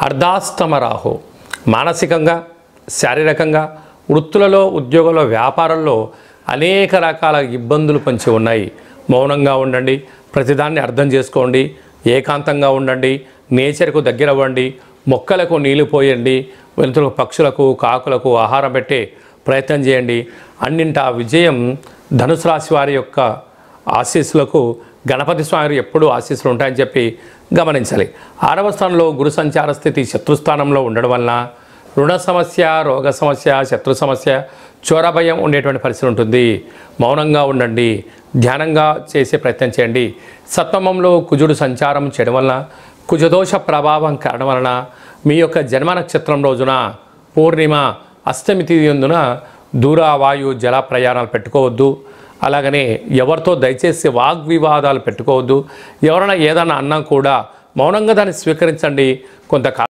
అర్ధాస్తమ రాహు మానసికంగా, శారీరకంగా, వృత్తులలో, ఉద్యోగంలో, వ్యాపారంలో అనేక రకాల ఇబ్బందులు పొంచి ఉన్నాయి. మౌనంగా ఉండండి, ప్రతిదాన్ని అర్థం చేసుకోండి, ఏకాంతంగా ఉండండి, నేచర్కు దగ్గర అవ్వండి, మొక్కలకు నీళ్లు పోయండి, వెలుతురు పక్షులకు, కాకులకు ఆహారం పెట్టే ప్రయత్నం చేయండి. అన్నింటా విజయం ధనుసు రాశి వారి యొక్క ఆశీస్సులకు గణపతి స్వామి ఎప్పుడూ ఆశీస్సులు ఉంటాయని చెప్పి గమనించాలి. 6వ స్థానంలో గురు సంచార స్థితి శత్రుస్థానంలో ఉండడం వలన రుణ సమస్య, రోగ సమస్య, శత్రు సమస్య, చోర భయం ఉండేటువంటి పరిస్థితి ఉంటుంది. మౌనంగా ఉండండి, ధ్యానంగా చేసే ప్రయత్నం చేయండి. సప్తమంలో కుజుడు సంచారం చేయడం వలన, కుజదోష ప్రభావం కారణం వలన మీ యొక్క జన్మ నక్షత్రం రోజున పూర్ణిమ, అష్టమి తిథి యందున దూర, వాయు, జల ప్రయాణాలు పెట్టుకోవద్దు. అలాగనే ఎవరితో దయచేసి వాగ్వివాదాలు పెట్టుకోవద్దు. ఎవరైనా ఏదైనా అన్నా కూడా మౌనంగా దాన్ని స్వీకరించండి. కొంతకాలం